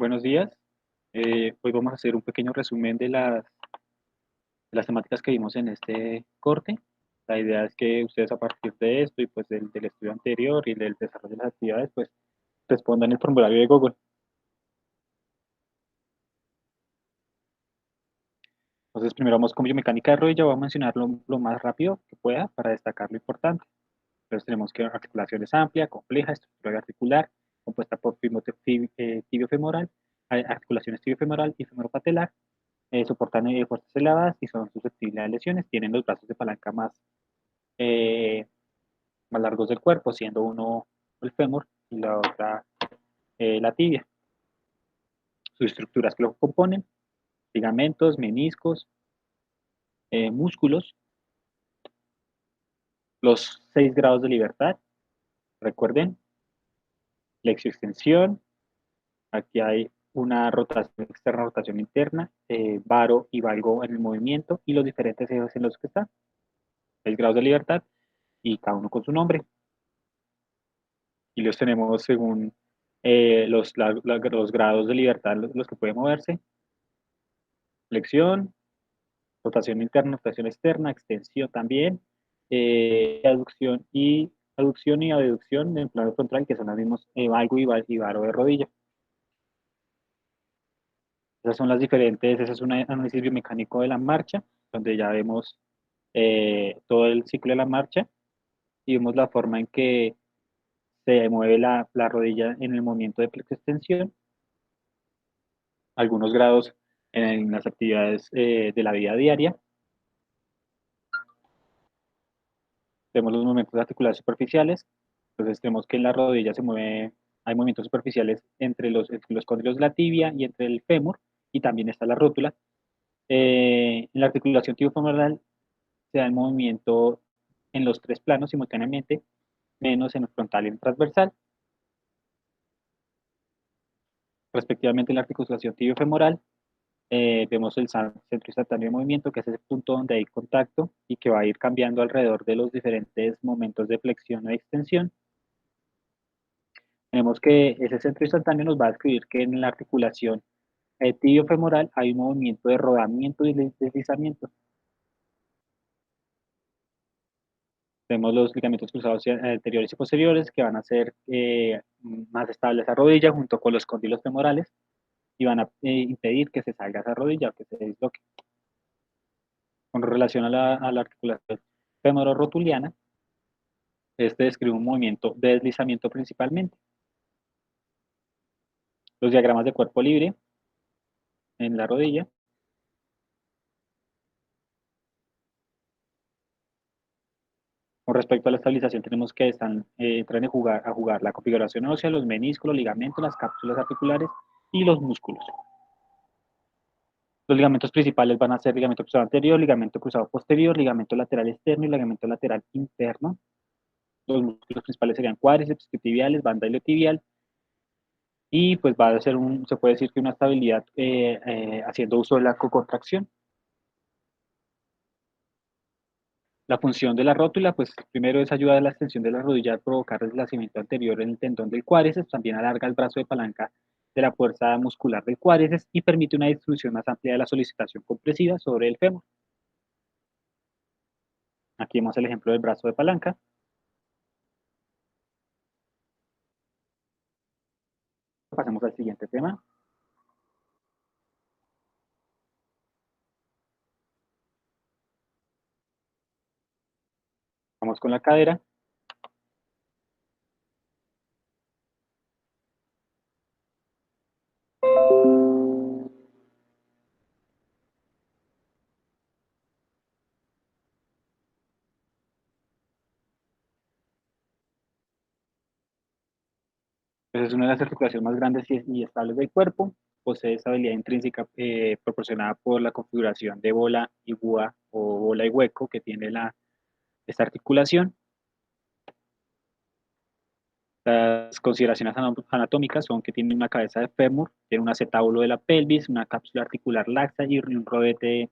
Buenos días. Hoy vamos a hacer un pequeño resumen de las temáticas que vimos en este corte. La idea es que ustedes a partir de esto y pues del estudio anterior y del desarrollo de las actividades, pues respondan el formulario de Google. Entonces primero vamos con biomecánica de rodilla, voy a mencionar lo más rápido que pueda para destacar lo importante. Entonces tenemos que articulación es amplia, compleja, estructura articular, compuesta por tibiofemoral, articulaciones tibiofemoral y femoropatelar, soportan fuerzas elevadas y son susceptibles a lesiones, tienen los brazos de palanca eh, más largos del cuerpo, siendo uno el fémur y la otra la tibia. Sus estructuras que lo componen, ligamentos, meniscos, músculos, los 6 grados de libertad, recuerden, flexioextensión, aquí hay una rotación externa, rotación interna, varo y valgo en el movimiento y los diferentes ejes en los que están, 6 grados de libertad y cada uno con su nombre. Y los tenemos según los grados de libertad, los que pueden moverse, flexión, rotación interna, rotación externa, extensión también, aducción y abducción en plano frontal, que son los mismos valgo y varo de rodilla. Esas son las diferentes, ese es un análisis biomecánico de la marcha, donde ya vemos todo el ciclo de la marcha y vemos la forma en que se mueve la rodilla en el movimiento de flexo-extensión, algunos grados en las actividades de la vida diaria. Vemos los movimientos articulares superficiales, entonces tenemos que en la rodilla se mueve, hay movimientos superficiales entre los cóndilos de la tibia y entre el fémur, y también está la rótula. En la articulación tibiofemoral se da el movimiento en los 3 planos simultáneamente, menos en el frontal y en el transversal. Respectivamente en la articulación tibiofemoral vemos el centro instantáneo de movimiento, que es ese punto donde hay contacto y que va a ir cambiando alrededor de los diferentes momentos de flexión o extensión. Tenemos que ese centro instantáneo nos va a describir que en la articulación tibiofemoral hay un movimiento de rodamiento y deslizamiento. Tenemos los ligamentos cruzados anteriores y posteriores que van a ser más estables a rodilla junto con los cóndilos femorales y van a impedir que se salga esa rodilla o que se disloque. Con relación a la articulación femororotuliana, este describe un movimiento de deslizamiento principalmente. Los diagramas de cuerpo libre en la rodilla. Con respecto a la estabilización, tenemos que entran a jugar la configuración ósea, los meniscos, los ligamentos, las cápsulas articulares y los músculos. Los ligamentos principales van a ser ligamento cruzado anterior, ligamento cruzado posterior, ligamento lateral externo y ligamento lateral interno. Los músculos principales serían cuádriceps, tibiales, banda iliotibial. Y pues va a ser se puede decir que una estabilidad haciendo uso de la cocontracción. La función de la rótula, pues primero es ayudar a la extensión de la rodilla al provocar deslizamiento anterior en el tendón del cuádriceps, también alarga el brazo de palanca de la fuerza muscular del cuádriceps y permite una distribución más amplia de la solicitación compresiva sobre el fémur. Aquí vemos el ejemplo del brazo de palanca. Pasemos al siguiente tema. Vamos con la cadera. Pues es una de las articulaciones más grandes y estables del cuerpo. Posee estabilidad intrínseca proporcionada por la configuración de bola y búa o bola y hueco que tiene esta articulación. Las consideraciones anatómicas son que tiene una cabeza de fémur, tiene un acetábulo de la pelvis, una cápsula articular laxa y un rodete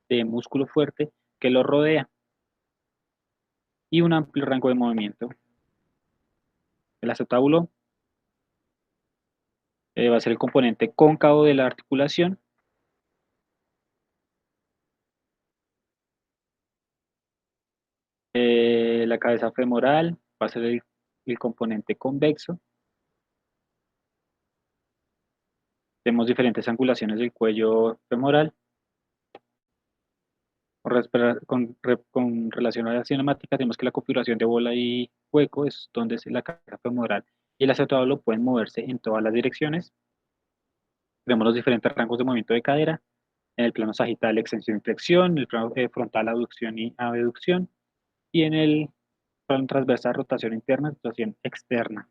de músculo fuerte que lo rodea y un amplio rango de movimiento. El acetábulo va a ser el componente cóncavo de la articulación. La cabeza femoral va a ser el componente convexo. Tenemos diferentes angulaciones del cuello femoral. Con relación a la cinemática, tenemos que la configuración de bola y hueco es donde la cabeza femoral y el acetablo pueden moverse en todas las direcciones. Tenemos los diferentes rangos de movimiento de cadera, en el plano sagital, extensión y flexión, en el plano frontal, aducción y abducción, y en el plano transversal, rotación interna, rotación externa.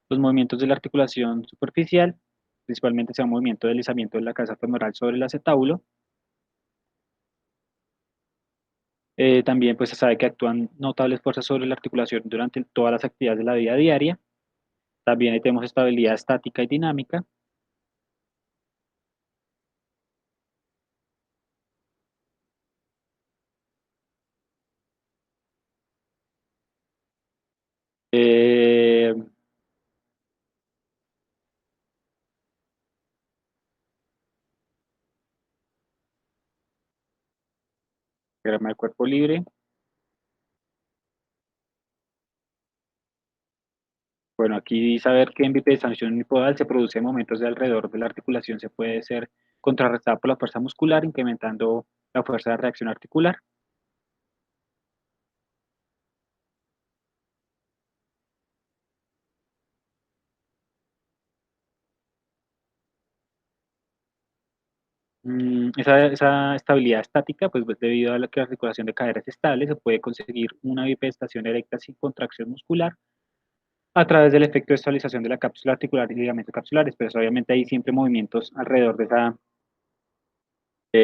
Los movimientos de la articulación superficial, principalmente sea un movimiento de deslizamiento de la cabeza femoral sobre el acetábulo. También pues se sabe que actúan notables fuerzas sobre la articulación durante todas las actividades de la vida diaria. También ahí tenemos estabilidad estática y dinámica. Eh, Diagrama del cuerpo libre. Bueno, aquí saber que en bipedestación unipodal se produce en momentos de alrededor de la articulación se puede ser contrarrestada por la fuerza muscular, incrementando la fuerza de reacción articular. Esa estabilidad estática, pues debido a que la articulación de cadera es estable, se puede conseguir una bipedestación erecta sin contracción muscular a través del efecto de estabilización de la cápsula articular y ligamentos capsulares, pero obviamente hay siempre movimientos alrededor de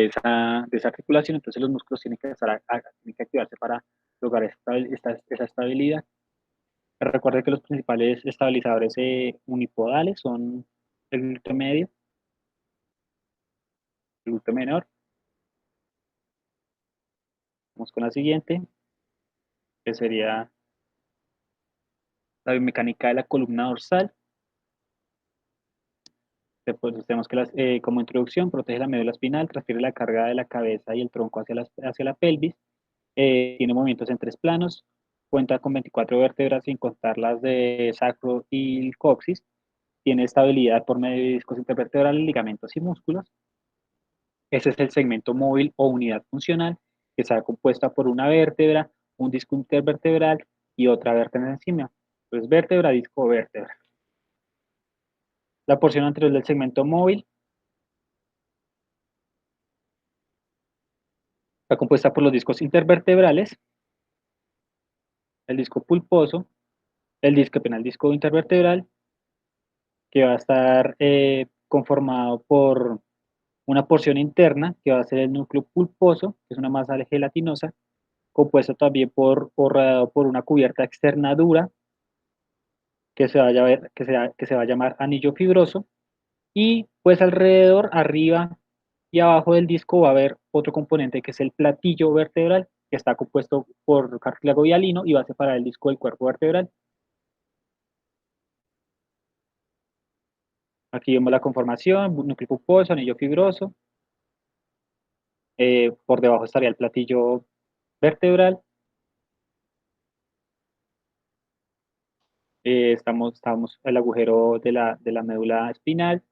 esa articulación, entonces los músculos tienen que, tienen que activarse para lograr esa estabilidad. Recuerde que los principales estabilizadores unipodales son el glúteo medio, el glúteo menor. Vamos con la siguiente, que sería la biomecánica de la columna dorsal. Después tenemos que, como introducción, protege la médula espinal, transfiere la carga de la cabeza y el tronco hacia la pelvis. Tiene movimientos en 3 planos, cuenta con 24 vértebras sin contar las de sacro y el coxis. Tiene estabilidad por medio de discos intervertebrales, ligamentos y músculos. Ese es el segmento móvil o unidad funcional, que está compuesta por una vértebra, un disco intervertebral y otra vértebra encima. Entonces, vértebra, disco, vértebra. La porción anterior del segmento móvil está compuesta por los discos intervertebrales, el disco pulposo, el disco intervertebral, que va a estar conformado por una porción interna, que va a ser el núcleo pulposo, que es una masa gelatinosa, compuesto también o rodeado por una cubierta externa dura, que se va a llamar anillo fibroso, y pues alrededor, arriba y abajo del disco va a haber otro componente que es el platillo vertebral, que está compuesto por cartílago hialino y va a separar el disco del cuerpo vertebral. Aquí vemos la conformación, núcleo pulposo, anillo fibroso. Por debajo estaría el platillo vertebral. Estamos el agujero de la médula espinal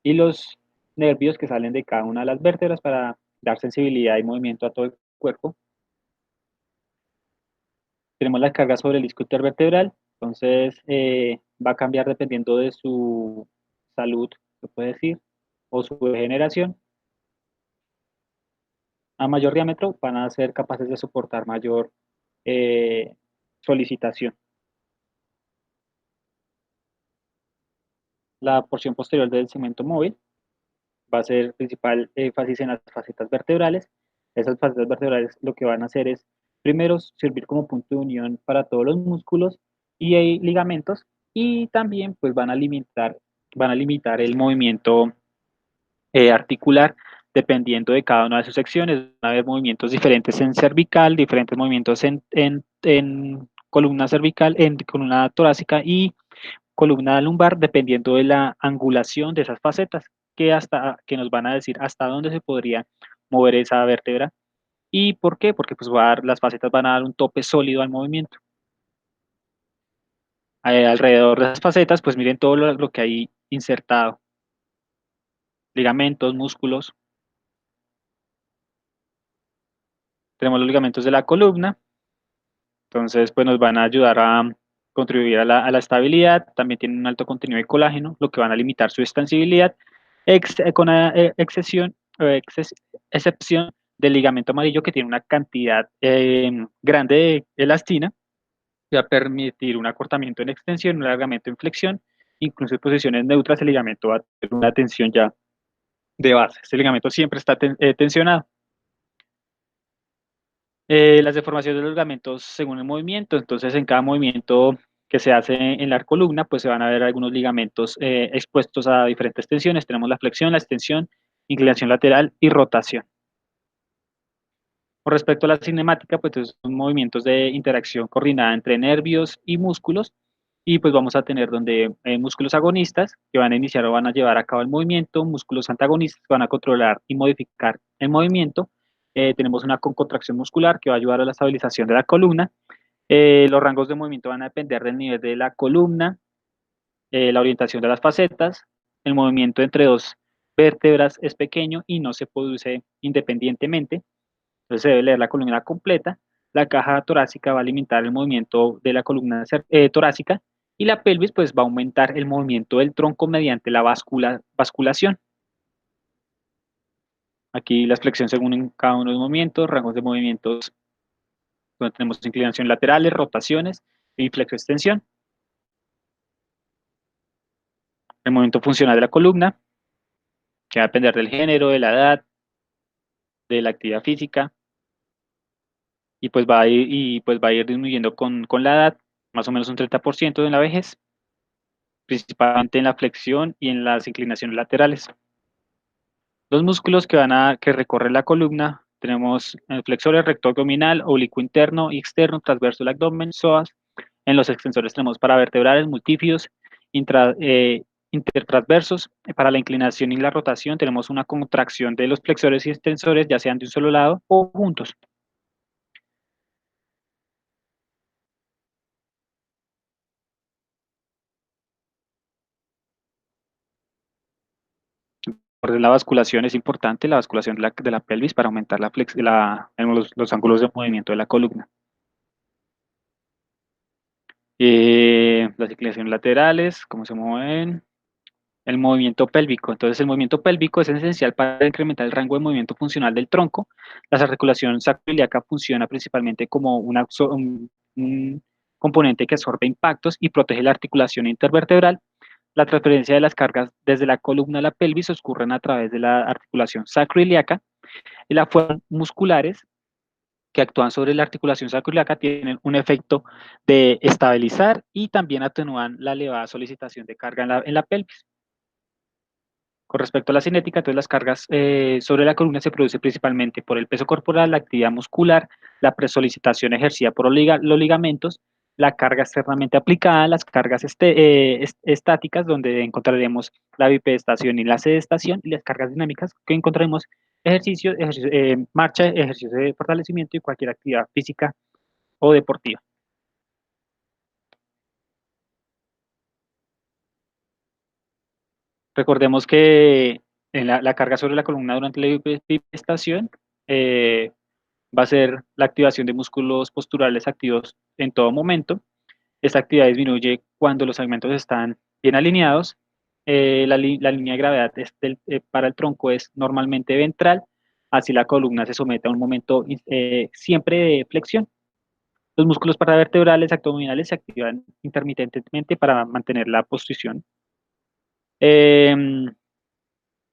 y los nervios que salen de cada una de las vértebras para dar sensibilidad y movimiento a todo el cuerpo. Tenemos la carga sobre el disco intervertebral, entonces va a cambiar dependiendo de su salud, se puede decir, o su degeneración. A mayor diámetro van a ser capaces de soportar mayor eh, solicitación. La porción posterior del segmento móvil va a ser principal énfasis en las facetas vertebrales. Esas facetas vertebrales lo que van a hacer es, primero, servir como punto de unión para todos los músculos y ligamentos, y también pues van a limitar el movimiento articular dependiendo de cada una de sus secciones. Van a haber movimientos diferentes en cervical, diferentes movimientos en columna cervical, en columna torácica y columna lumbar dependiendo de la angulación de esas facetas que nos van a decir hasta dónde se podría mover esa vértebra. ¿Y por qué? Porque pues las facetas van a dar un tope sólido al movimiento. Alrededor de esas facetas, pues miren todo lo que hay insertado. Ligamentos, músculos. Tenemos los ligamentos de la columna. Entonces, pues nos van a ayudar a contribuir a la estabilidad. También tienen un alto contenido de colágeno, lo que van a limitar su extensibilidad, con excepción del ligamento amarillo que tiene una cantidad grande de elastina que va a permitir un acortamiento en extensión, un alargamiento en flexión, incluso en posiciones neutras el ligamento va a tener una tensión ya de base. Este ligamento siempre está tensionado. Las deformaciones de los ligamentos según el movimiento, entonces en cada movimiento que se hace en la columna, pues se van a ver algunos ligamentos expuestos a diferentes tensiones. Tenemos la flexión, la extensión, inclinación lateral y rotación. Con respecto a la cinemática, pues son movimientos de interacción coordinada entre nervios y músculos, y pues vamos a tener donde músculos agonistas que van a iniciar o van a llevar a cabo el movimiento, músculos antagonistas que van a controlar y modificar el movimiento. Tenemos una contracción muscular que va a ayudar a la estabilización de la columna. Los rangos de movimiento van a depender del nivel de la columna, la orientación de las facetas, el movimiento entre dos vértebras es pequeño y no se produce independientemente. Entonces se debe leer la columna completa. La caja torácica va a limitar el movimiento de la columna torácica y la pelvis pues va a aumentar el movimiento del tronco mediante la basculación. Aquí la flexión según en cada uno de los movimientos, rangos de movimientos donde tenemos inclinación laterales, rotaciones y flexo-extensión. El movimiento funcional de la columna, que va a depender del género, de la edad, de la actividad física, y pues va a ir disminuyendo con la edad, más o menos un 30% en la vejez, principalmente en la flexión y en las inclinaciones laterales. Los músculos que recorren la columna, tenemos el flexor, el recto abdominal, oblicuo interno y externo, transverso del abdomen, psoas. En los extensores tenemos paravertebrales, multífidos, intertransversos. Para la inclinación y la rotación tenemos una contracción de los flexores y extensores, ya sean de un solo lado o juntos. Por la basculación es importante, la basculación de la pelvis para aumentar los ángulos de movimiento de la columna. Las inclinaciones laterales, cómo se mueven, el movimiento pélvico. Entonces, el movimiento pélvico es esencial para incrementar el rango de movimiento funcional del tronco. La articulación sacroiliaca funciona principalmente como un componente que absorbe impactos y protege la articulación intervertebral. La transferencia de las cargas desde la columna a la pelvis ocurren a través de la articulación sacroiliaca y las fuerzas musculares que actúan sobre la articulación sacroiliaca tienen un efecto de estabilizar y también atenúan la elevada solicitación de carga en la pelvis. Con respecto a la cinética, entonces las cargas sobre la columna se producen principalmente por el peso corporal, la actividad muscular, la presolicitación ejercida por los ligamentos, la carga externamente aplicada, las cargas estáticas, donde encontraremos la bipedestación y la sedestación, y las cargas dinámicas, que encontraremos marcha, ejercicio de fortalecimiento y cualquier actividad física o deportiva. Recordemos que en la carga sobre la columna durante la bipedestación va a ser la activación de músculos posturales activos en todo momento. Esta actividad disminuye cuando los segmentos están bien alineados. La línea de gravedad para el tronco es normalmente ventral, así la columna se somete a un momento siempre de flexión. Los músculos paravertebrales abdominales se activan intermitentemente para mantener la posición.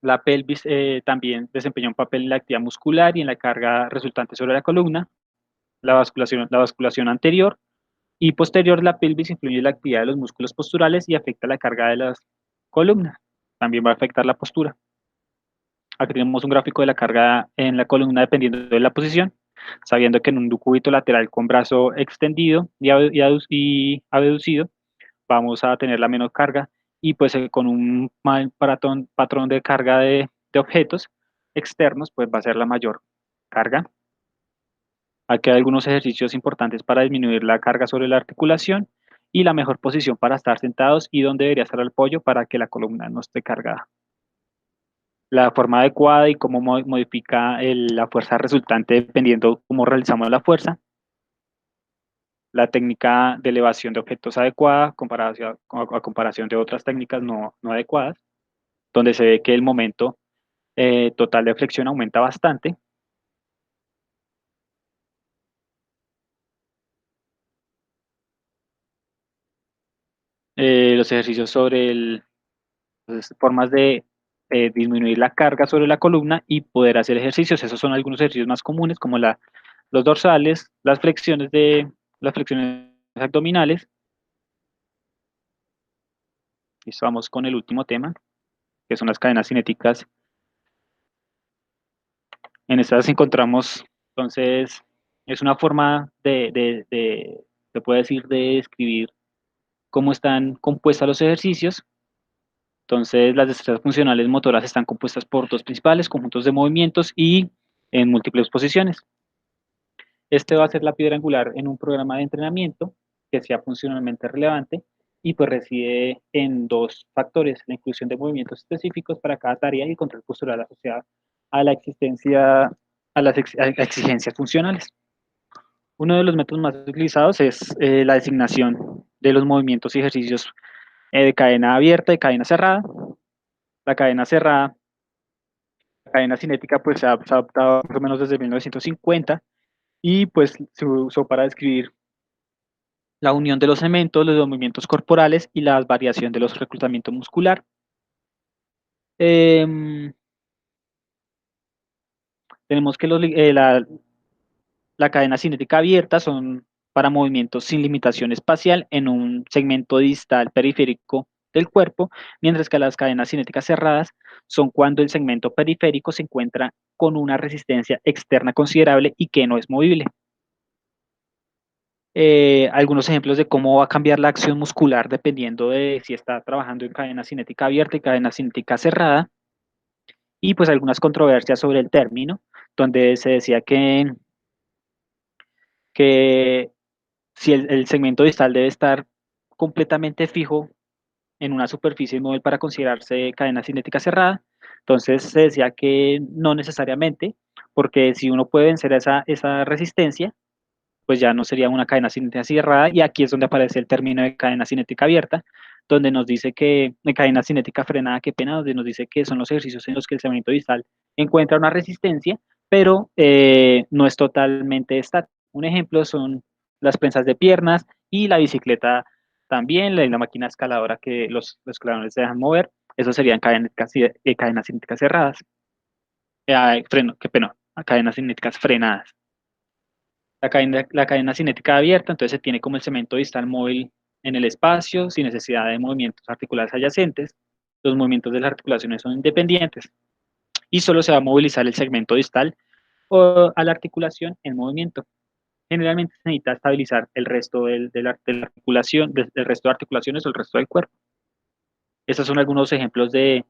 La pelvis también desempeña un papel en la actividad muscular y en la carga resultante sobre la columna. La basculación anterior y posterior de la pelvis influye en la actividad de los músculos posturales y afecta la carga de las columnas. También va a afectar la postura. Aquí tenemos un gráfico de la carga en la columna dependiendo de la posición, sabiendo que en un cúbito lateral con brazo extendido y abducido, vamos a tener la menor carga y pues con un patrón de carga de objetos externos, pues va a ser la mayor carga. Aquí hay algunos ejercicios importantes para disminuir la carga sobre la articulación y la mejor posición para estar sentados y dónde debería estar el apoyo para que la columna no esté cargada. La forma adecuada y cómo modifica la fuerza resultante dependiendo cómo realizamos la fuerza. La técnica de elevación de objetos adecuada a comparación de otras técnicas no adecuadas, donde se ve que el momento total de flexión aumenta bastante. Los ejercicios sobre formas de disminuir la carga sobre la columna y poder hacer ejercicios. Esos son algunos ejercicios más comunes, como los dorsales, las flexiones abdominales. Y vamos con el último tema, que son las cadenas cinéticas. En estas encontramos, entonces, es una forma se puede decir, de describir cómo están compuestos los ejercicios. Entonces, las destrezas funcionales motoras están compuestas por dos principales conjuntos de movimientos y en múltiples posiciones. Este va a ser la piedra angular en un programa de entrenamiento que sea funcionalmente relevante y pues reside en dos factores: la inclusión de movimientos específicos para cada tarea y el control postural asociado a la existencia, a las exigencias funcionales. Uno de los métodos más utilizados es la designación de los movimientos y ejercicios de cadena abierta y cadena cerrada. La cadena cerrada, la cadena cinética, pues se ha adoptado más o menos desde 1950 y pues se usó para describir la unión de los segmentos, los movimientos corporales y la variación de los reclutamientos muscular. Eh, Tenemos que la cadena cinética abierta son para movimientos sin limitación espacial en un segmento distal periférico del cuerpo, mientras que las cadenas cinéticas cerradas son cuando el segmento periférico se encuentra con una resistencia externa considerable y que no es movible. Algunos ejemplos de cómo va a cambiar la acción muscular dependiendo de si está trabajando en cadena cinética abierta y cadena cinética cerrada, y pues algunas controversias sobre el término, donde se decía que si el segmento distal debe estar completamente fijo en una superficie inmóvil para considerarse cadena cinética cerrada. Entonces se decía que no necesariamente, porque si uno puede vencer esa resistencia, pues ya no sería una cadena cinética cerrada, y aquí es donde aparece el término de cadena cinética abierta, donde nos dice que, de cadena cinética frenada, qué pena, donde nos dice que son los ejercicios en los que el segmento distal encuentra una resistencia, pero no es totalmente estático. Un ejemplo son las prensas de piernas y la bicicleta también, la máquina escaladora que los escaladores se dejan mover. Eso serían cadenas cinéticas cerradas. Qué pena, cadenas cinéticas frenadas. La cadena cinética abierta, entonces se tiene como el segmento distal móvil en el espacio, sin necesidad de movimientos articulares adyacentes. Los movimientos de las articulaciones son independientes y solo se va a movilizar el segmento distal o a la articulación en movimiento. Generalmente se necesita estabilizar el resto de la articulación, del resto de articulaciones o el resto del cuerpo. Estos son algunos ejemplos de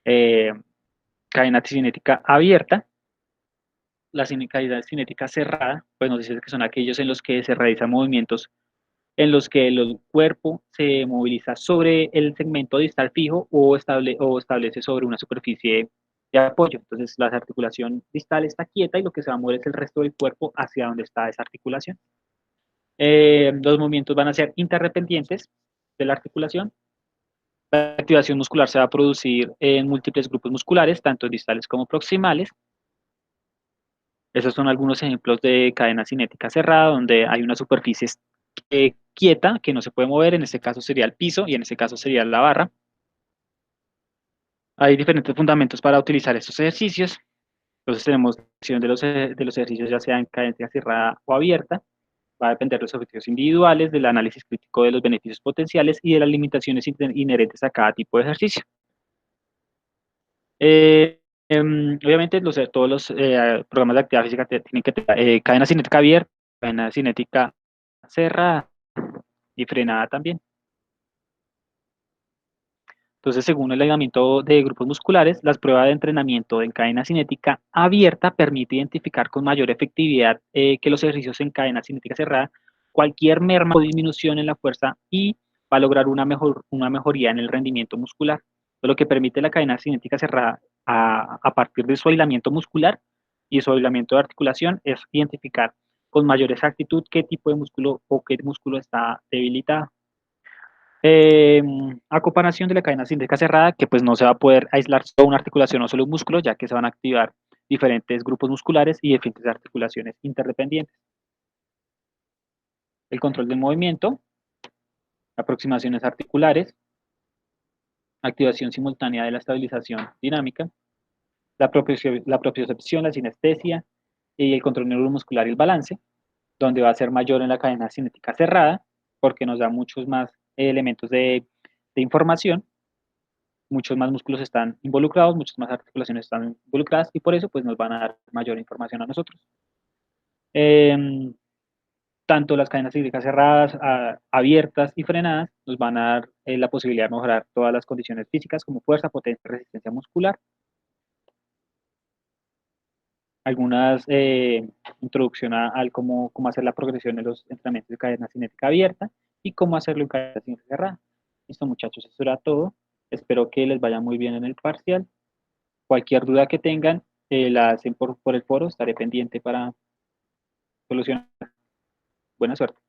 eh, cadena cinética abierta. La cadena cinética cerrada, pues nos dice que son aquellos en los que se realizan movimientos en los que el cuerpo se moviliza sobre el segmento distal fijo o establece sobre una superficie de apoyo. Entonces, la articulación distal está quieta y lo que se va a mover es el resto del cuerpo hacia donde está esa articulación. Los movimientos van a ser interdependientes de la articulación. La activación muscular se va a producir en múltiples grupos musculares, tanto distales como proximales. Esos son algunos ejemplos de cadena cinética cerrada, donde hay una superficie quieta que no se puede mover. En este caso sería el piso y en este caso sería la barra. Hay diferentes fundamentos para utilizar estos ejercicios. Entonces tenemos de los ejercicios, ya sea en cadencia cerrada o abierta. Va a depender de los objetivos individuales, del análisis crítico de los beneficios potenciales y de las limitaciones inherentes a cada tipo de ejercicio. Obviamente todos los programas de actividad física tienen que tener cadena cinética abierta, cadena cinética cerrada y frenada también. Entonces, según el aislamiento de grupos musculares, las pruebas de entrenamiento en cadena cinética abierta permite identificar con mayor efectividad que los ejercicios en cadena cinética cerrada cualquier merma o disminución en la fuerza y va a lograr una mejoría en el rendimiento muscular. Lo que permite la cadena cinética cerrada a partir de su aislamiento muscular y su aislamiento de articulación es identificar con mayor exactitud qué tipo de músculo o qué músculo está debilitado. Eh, a comparación de la cadena cinética cerrada, que pues no se va a poder aislar solo una articulación o solo un músculo, ya que se van a activar diferentes grupos musculares y diferentes articulaciones interdependientes. El control del movimiento, aproximaciones articulares, activación simultánea de la estabilización dinámica, la propiocepción, la sinestesia y el control neuromuscular y el balance, donde va a ser mayor en la cadena cinética cerrada, porque nos da muchos más elementos de información, muchos más músculos están involucrados, muchas más articulaciones están involucradas y por eso pues nos van a dar mayor información a nosotros. Eh, Tanto las cadenas hídricas cerradas, abiertas y frenadas nos van a dar la posibilidad de mejorar todas las condiciones físicas como fuerza, potencia, resistencia muscular. Algunas introducción al cómo hacer la progresión en los entrenamientos de cadena cinética abierta y cómo hacerlo en cadena cinética cerrada. Listo, muchachos, eso era todo. Espero que les vaya muy bien en el parcial. Cualquier duda que tengan, la hacen por el foro, estaré pendiente para solucionar. Buena suerte.